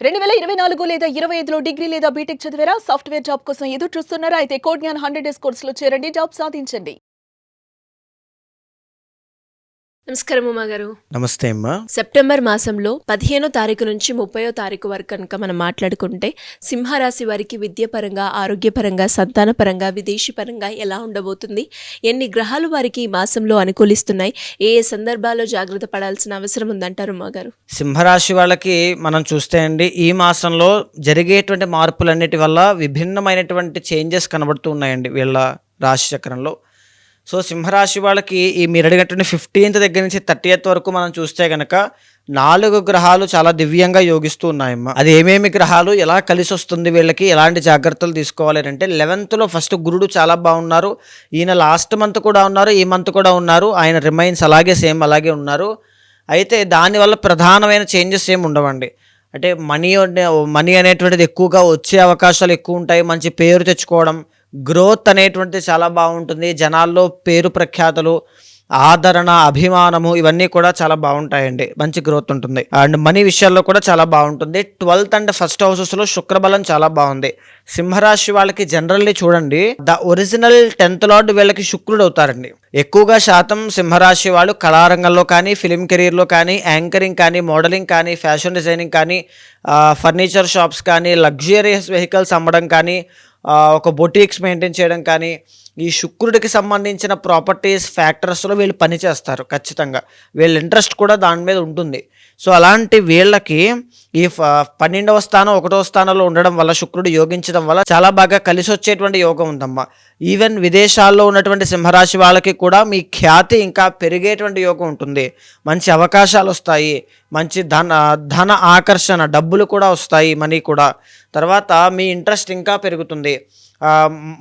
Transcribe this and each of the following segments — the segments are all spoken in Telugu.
2024 లేదా 25లో డిగ్రీ లేదా బీటెక్ చదివారా? సాఫ్ట్‌వేర్ జాబ్ కోసం ఎదురు చూస్తున్నారా? అయితే కోడ్ జ్ఞాన్ 100 డేస్ కోర్సులో చేరండి. జాబ్ సాధించండి. నమస్కారం ఉమా గారు. నమస్తే అమ్మా. సెప్టెంబర్ మాసంలో 15వ తారీఖు నుంచి 30వ తారీఖు వరకు కనుక మనం మాట్లాడుకుంటే సింహరాశి వారికి విద్యాపరంగా, ఆరోగ్యపరంగా, సంతానపరంగా, విదేశీ పరంగా ఎలా ఉండబోతుంది? ఎన్ని గ్రహాలు వారికి ఈ మాసంలో అనుకూలిస్తున్నాయి? ఏ ఏ సందర్భాల్లో జాగ్రత్త పడాల్సిన అవసరం ఉందంటారు ఉమా గారు? సింహరాశి వాళ్ళకి మనం చూస్తే అండి, ఈ మాసంలో జరిగేటువంటి మార్పులన్నిటి వల్ల విభిన్నమైనటువంటి చేంజెస్ కనబడుతూ ఉన్నాయండి వీళ్ళ రాశి చక్రంలో. సో సింహరాశి వాళ్ళకి మీరు అడిగినటువంటి 15th దగ్గర నుంచి 30th వరకు మనం చూస్తే కనుక 4 గ్రహాలు చాలా దివ్యంగా యోగిస్తూ ఉన్నాయమ్మా. అది ఏమేమి గ్రహాలు, ఎలా కలిసి వస్తుంది, వీళ్ళకి ఎలాంటి జాగ్రత్తలు తీసుకోవాలి అంటే 11th ఫస్ట్ గురుడు చాలా బాగున్నారు. ఈయన లాస్ట్ మంత్ కూడా ఉన్నారు, ఈ మంత్ కూడా ఉన్నారు. ఆయన రిమైన్స్ అలాగే సేమ్ అలాగే ఉన్నారు. అయితే దానివల్ల ప్రధానమైన చేంజెస్ ఏమి ఉండవండి. అంటే మనీ అనేటువంటిది ఎక్కువగా వచ్చే అవకాశాలు ఎక్కువ ఉంటాయి. మంచి పేరు తెచ్చుకోవడం, గ్రోత్ అనేటువంటిది చాలా బాగుంటుంది. జనాల్లో పేరు ప్రఖ్యాతలు, ఆదరణ, అభిమానము ఇవన్నీ కూడా చాలా బాగుంటాయండి. మంచి గ్రోత్ ఉంటుంది. అండ్ మనీ విషయాల్లో కూడా చాలా బాగుంటుంది. 12th అండ్ ఫస్ట్ హౌసెస్లో శుక్రబలం చాలా బాగుంది. సింహరాశి వాళ్ళకి జనరల్లీ చూడండి, ద ఒరిజినల్ 10th లార్డ్ వీళ్ళకి శుక్రుడు అవుతారండి. ఎక్కువగా శాతం సింహరాశి వాళ్ళు కళారంగంలో కానీ, ఫిలిం కెరీర్లో కానీ, యాంకరింగ్ కానీ, మోడలింగ్ కానీ, ఫ్యాషన్ డిజైనింగ్ కానీ, ఫర్నిచర్ షాప్స్ కానీ, లగ్జరియస్ వెహికల్స్ అమ్మడం కానీ, ఒక బొటీక్స్ మెయింటైన్ చేయడం కానీ, ఈ శుక్రుడికి సంబంధించిన ప్రాపర్టీస్ ఫ్యాక్టర్స్లో వీళ్ళు పనిచేస్తారు. ఖచ్చితంగా వీళ్ళ ఇంట్రెస్ట్ కూడా దాని మీద ఉంటుంది. సో అలాంటి వీళ్ళకి ఈ 12వ స్థానం 1వ స్థానంలో ఉండడం వల్ల, శుక్రుడు యోగించడం వల్ల చాలా బాగా కలిసి వచ్చేటువంటి యోగం ఉందమ్మా. ఈవెన్ విదేశాల్లో ఉన్నటువంటి సింహరాశి వాళ్ళకి కూడా మీ ఖ్యాతి ఇంకా పెరిగేటువంటి యోగం ఉంటుంది. మంచి అవకాశాలు వస్తాయి. మంచి ధన ఆకర్షణ, డబ్బులు కూడా వస్తాయి, మనీ కూడా. తర్వాత మీ ఇంట్రెస్ట్ ఇంకా పెరుగుతుంది.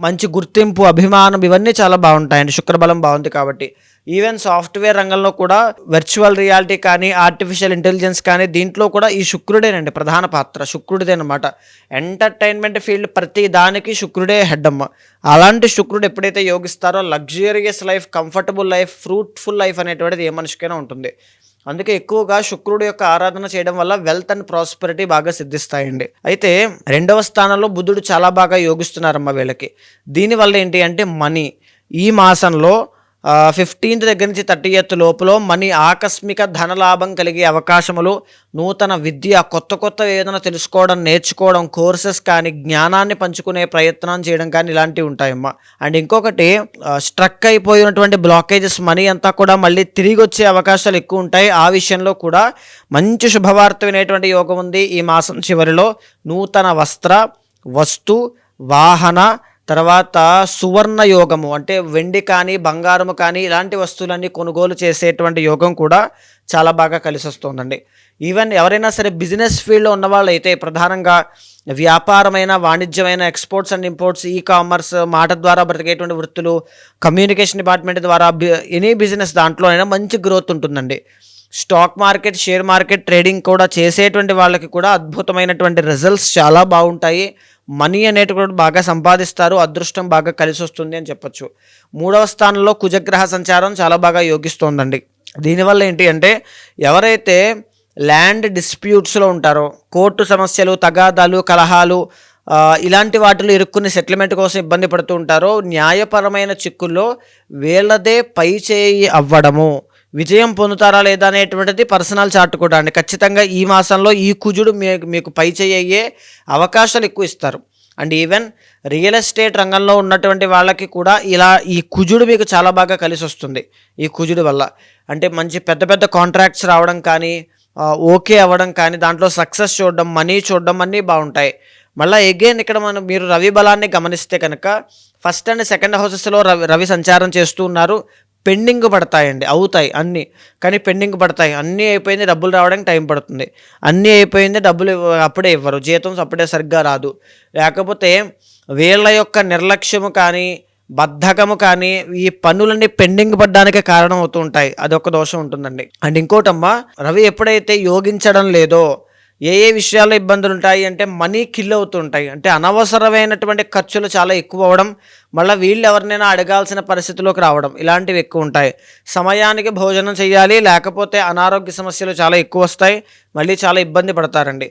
మంచి గుర్తింపు, అభిమానం ఇవన్నీ చాలా బాగుంటాయండి. శుక్రబలం బాగుంది కాబట్టి. ఈవెన్ సాఫ్ట్వేర్ రంగంలో కూడా వర్చువల్ రియాలిటీ కానీ, ఆర్టిఫిషియల్ ఇంటెలిజెన్స్ కానీ, దీంట్లో కూడా ఈ శుక్రుడేనండి ప్రధాన పాత్ర. శుక్రుడిదే అనమాట. ఎంటర్టైన్మెంట్ ఫీల్డ్ ప్రతి దానికి శుక్రుడే హెడ్ అమ్మ. అలాంటి శుక్రుడు ఎప్పుడైతే యోగిస్తారో luxurious life, comfortable life, fruitful life అనేటువంటిది ఏ మనిషికైనా ఉంటుంది. అందుకే ఎక్కువగా శుక్రుడు యొక్క ఆరాధన చేయడం వల్ల వెల్త్ అండ్ ప్రాస్పెరిటీ బాగా సిద్ధిస్తాయండి. అయితే 2వ స్థానంలో బుధుడు చాలా బాగా యోగిస్తున్నారమ్మ వీళ్ళకి. దీనివల్ల ఏంటి అంటే మనీ ఈ మాసంలో 15th దగ్గర నుంచి 30th లోపల మనీ, ఆకస్మిక ధనలాభం కలిగే అవకాశములు, నూతన విద్య, కొత్త ఏదైనా తెలుసుకోవడం, నేర్చుకోవడం, కోర్సెస్ కానీ, జ్ఞానాన్ని పంచుకునే ప్రయత్నం చేయడం కానీ ఇలాంటివి ఉంటాయమ్మా. అండ్ ఇంకొకటి, స్ట్రక్ అయిపోయినటువంటి బ్లాకేజెస్ మనీ అంతా కూడా మళ్ళీ తిరిగి వచ్చే అవకాశాలు ఎక్కువ ఉంటాయి. ఆ విషయంలో కూడా మంచి శుభవార్త వినేటువంటి యోగం ఉంది. ఈ మాసం చివరిలో నూతన వస్త్ర, వస్తు, వాహన, తర్వాత సువర్ణ యోగము అంటే వెండి కానీ, బంగారము కానీ ఇలాంటి వస్తువులన్నీ కొనుగోలు చేసేటువంటి యోగం కూడా చాలా బాగా కలిసి వస్తుందండి. ఈవెన్ ఎవరైనా సరే బిజినెస్ ఫీల్డ్లో ఉన్న వాళ్ళు అయితే, ప్రధానంగా వ్యాపారమైన, వాణిజ్యమైన, exports and imports, ecommerce, మాట ద్వారా బ్రతికేటువంటి వృత్తులు, కమ్యూనికేషన్ డిపార్ట్మెంట్ ద్వారా ఎనీ బిజినెస్ దాంట్లో అయినా మంచి గ్రోత్ ఉంటుందండి. Stock market, share market trading కూడా చేసేటువంటి వాళ్ళకి కూడా అద్భుతమైనటువంటి రిజల్ట్స్ చాలా బాగుంటాయి. మనీ అనేటి కూడా బాగా సంపాదిస్తారు. అదృష్టం బాగా కలిసి వస్తుంది అని చెప్పొచ్చు. 3వ స్థానంలో కుజగ్రహ సంచారం చాలా బాగా యోగిస్తోందండి. దీనివల్ల ఏంటి అంటే, ఎవరైతే ల్యాండ్ డిస్ప్యూట్స్లో ఉంటారో, కోర్టు సమస్యలు, తగాదాలు, కలహాలు ఇలాంటి వాటిలో ఇరుక్కుని సెటిల్మెంట్ కోసం ఇబ్బంది పడుతూ ఉంటారో, న్యాయపరమైన చిక్కుల్లో వీళ్ళదే పై చేయి అవ్వడము, విజయం పొందుతారా లేదా అనేటువంటిది పర్సనల్ చార్ట్ కూడా అండి. ఖచ్చితంగా ఈ మాసంలో ఈ కుజుడు మీకు పై చేయి అయ్యే అవకాశాలు ఎక్కువ ఇస్తారు. అండ్ ఈవెన్ రియల్ ఎస్టేట్ రంగంలో ఉన్నటువంటి వాళ్ళకి కూడా ఇలా ఈ కుజుడు మీకు చాలా బాగా కలిసి వస్తుంది. ఈ కుజుడు వల్ల అంటే మంచి పెద్ద కాంట్రాక్ట్స్ రావడం కానీ, ఓకే అవ్వడం కానీ, దాంట్లో సక్సెస్ చూడడం, మనీ చూడడం అన్నీ బాగుంటాయి. మళ్ళీ అగైన్ ఇక్కడ మీరు రవి బలాన్ని గమనిస్తే కనుక ఫస్ట్ అండ్ సెకండ్ హౌసెస్లో రవి సంచారం చేస్తూ ఉన్నారు. పెండింగ్ పడతాయండి, అవుతాయి అన్నీ, కానీ పెండింగ్ పడతాయి. అన్నీ అయిపోయింది, డబ్బులు రావడానికి టైం పడుతుంది. అన్నీ అయిపోయింది, డబ్బులు అప్పుడే ఇవ్వరు, జీతం అప్పుడే సరిగ్గా రాదు. లేకపోతే వీళ్ళ యొక్క నిర్లక్ష్యము కానీ, బద్ధకము కానీ ఈ పనులన్నీ పెండింగ్ పడ్డానికే కారణం అవుతూ ఉంటాయి. అదొక దోషం ఉంటుందండి. అండ్ ఇంకోటమ్మా, రవి ఎప్పుడైతే యోగించడం లేదో, ఏ ఏ విషయాల్లో ఇబ్బందులు ఉంటాయి అంటే మనీ కిల్ అవుతుంటాయి, అంటే అనవసరమైనటువంటి ఖర్చులు చాలా ఎక్కువ అవ్వడం, మళ్ళీ వీళ్ళు ఎవరినైనా అడగాల్సిన పరిస్థితిలోకి రావడం, ఇలాంటివి ఎక్కువ ఉంటాయి. సమయానికి భోజనం చేయాలి, లేకపోతే అనారోగ్య సమస్యలు చాలా ఎక్కువ వస్తాయి, మళ్ళీ చాలా ఇబ్బంది పడతారండి.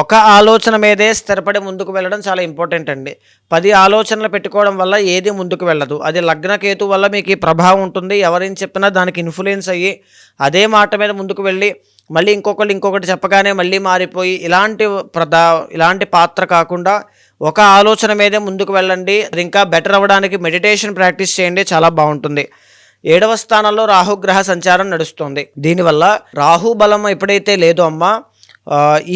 ఒక ఆలోచన మీదే స్థిరపడి ముందుకు వెళ్ళడం చాలా ఇంపార్టెంట్ అండి. 10 ఆలోచనలు పెట్టుకోవడం వల్ల ఏది ముందుకు వెళ్ళదు. అది లగ్నకేతు వల్ల మీకు ఈ ప్రభావం ఉంటుంది. ఎవరేం చెప్పినా దానికి ఇన్ఫ్లుయెన్స్ అయ్యి అదే మాట మీద ముందుకు వెళ్ళి మళ్ళీ ఇంకొకటి చెప్పగానే మళ్ళీ మారిపోయి ఇలాంటి పాత్ర కాకుండా ఒక ఆలోచన మీదే ముందుకు వెళ్ళండి. అది ఇంకా బెటర్ అవ్వడానికి మెడిటేషన్ ప్రాక్టీస్ చేయండి, చాలా బాగుంటుంది. 7వ స్థానంలో రాహుగ్రహ సంచారం నడుస్తుంది. దీనివల్ల రాహు బలం ఎప్పుడైతే లేదో అమ్మా,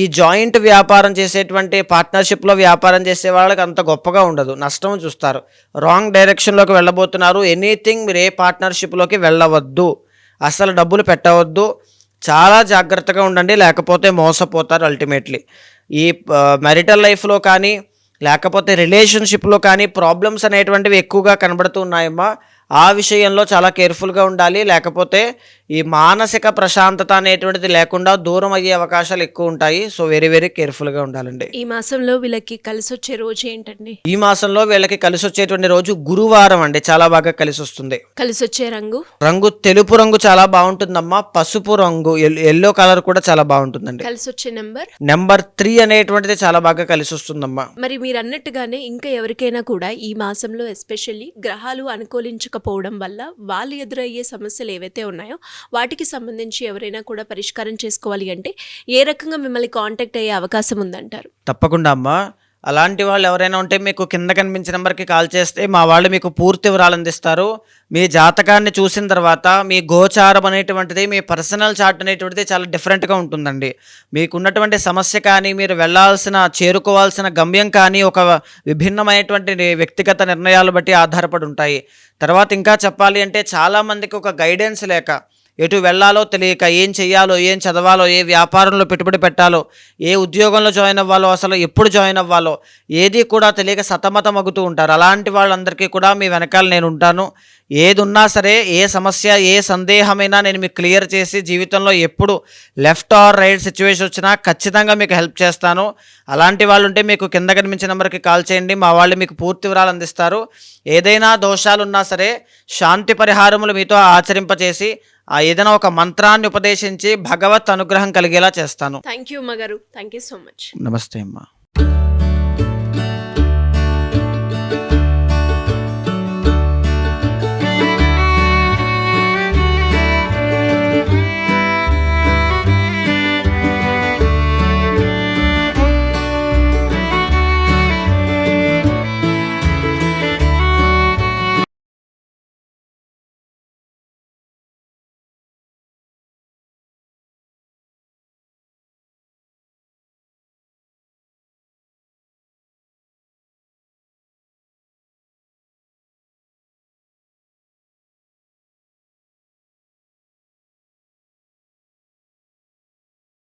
ఈ జాయింట్ వ్యాపారం చేసేటువంటి పార్ట్నర్షిప్లో వ్యాపారం చేసే వాళ్ళకి అంత గొప్పగా ఉండదు, నష్టం చూస్తారు. రాంగ్ డైరెక్షన్లోకి వెళ్ళబోతున్నారు. ఎనీథింగ్ మీరు ఏ పార్ట్నర్షిప్లోకి వెళ్ళవద్దు, అసలు డబ్బులు పెట్టవద్దు, చాలా జాగ్రత్తగా ఉండండి, లేకపోతే మోసపోతారు అల్టిమేట్లీ. ఈ మ్యారిటల్ లైఫ్లో కానీ లేకపోతే రిలేషన్షిప్లో కానీ ప్రాబ్లమ్స్ అనేటువంటివి ఎక్కువగా కనబడుతూ ఉన్నాయమ్మా. ఆ విషయంలో చాలా కేర్ఫుల్గా ఉండాలి, లేకపోతే ఈ మానసిక ప్రశాంతత అనేటువంటిది లేకుండా దూరం అయ్యే అవకాశాలు ఎక్కువ ఉంటాయి. సో వెరీ వెరీ కేర్ఫుల్గా ఉండాలండి. ఈ మాసంలో వీళ్ళకి కలిసి వచ్చే రోజు ఏంటండి? ఈ మాసంలో వీళ్ళకి కలిసి వచ్చేటువంటి రోజు గురువారం అండి, చాలా బాగా కలిసి వస్తుంది. కలిసి వచ్చే రంగు తెలుపు రంగు చాలా బాగుంటుందమ్మా. పసుపు రంగు, ఎల్లో కలర్ కూడా చాలా బాగుంటుందండి. కలిసి వచ్చే నెంబర్ 3 అనేటువంటిది చాలా బాగా కలిసి వస్తుందమ్మా. మరి మీరు అన్నట్టుగానే ఇంకా ఎవరికైనా కూడా ఈ మాసంలో ఎస్పెషల్లీ గ్రహాలు అనుకూలించకపోవడం వల్ల వాళ్ళు ఎదురయ్యే సమస్యలు ఏవైతే ఉన్నాయో వాటికి సంబంధించి ఎవరైనా కూడా పరిష్కారం చేసుకోవాలి అంటే ఏ రకంగా మిమ్మల్ని కాంటాక్ట్ అయ్యే అవకాశం ఉందంటారు? తప్పకుండా అమ్మా. అలాంటి వాళ్ళు ఎవరైనా ఉంటే మీకు కింద కనిపించిన నెంబర్కి కాల్ చేస్తే మా వాళ్ళు మీకు పూర్తి వివరాలు అందిస్తారు. మీ జాతకాన్ని చూసిన తర్వాత మీ గోచారం అనేటువంటిది, మీ పర్సనల్ చార్ట్ అనేటువంటిది చాలా డిఫరెంట్గా ఉంటుందండి. మీకున్నటువంటి సమస్య కానీ, మీరు చేరుకోవాల్సిన గమ్యం కానీ ఒక విభిన్నమైనటువంటి వ్యక్తిగత నిర్ణయాలు బట్టి ఆధారపడి ఉంటాయి. తర్వాత ఇంకా చెప్పాలి అంటే చాలామందికి ఒక గైడెన్స్ లేక, ఎటు వెళ్ళాలో తెలియక, ఏం చెయ్యాలో, ఏం చదవాలో, ఏ వ్యాపారంలో పెట్టుబడి పెట్టాలో, ఏ ఉద్యోగంలో జాయిన్ అవ్వాలో, అసలు ఎప్పుడు జాయిన్ అవ్వాలో ఏది కూడా తెలియక సతమతమగుతూ ఉంటారు. అలాంటి వాళ్ళందరికీ కూడా మీ వెనకాల నేను ఉంటాను. ఏది ఉన్నా సరే, ఏ సమస్య, ఏ సందేహమైనా నేను మీకు క్లియర్ చేసి జీవితంలో ఎప్పుడు లెఫ్ట్ ఆర్ రైట్ సిచ్యువేషన్ వచ్చినా ఖచ్చితంగా మీకు హెల్ప్ చేస్తాను. అలాంటి వాళ్ళు ఉంటే మీకు కింద కనిపించిన నెంబర్కి కాల్ చేయండి, మా వాళ్ళు మీకు పూర్తి వివరాలు అందిస్తారు. ఏదైనా దోషాలు ఉన్నా సరే శాంతి పరిహారములు మీతో ఆచరింపచేసి ఏదైనా ఒక మంత్రాన్ని ఉపదేశించి భగవత్ అనుగ్రహం కలిగేలా చేస్తాను. థ్యాంక్ యూ అమ్మగారు, థ్యాంక్ యూ సో మచ్. నమస్తే అమ్మా.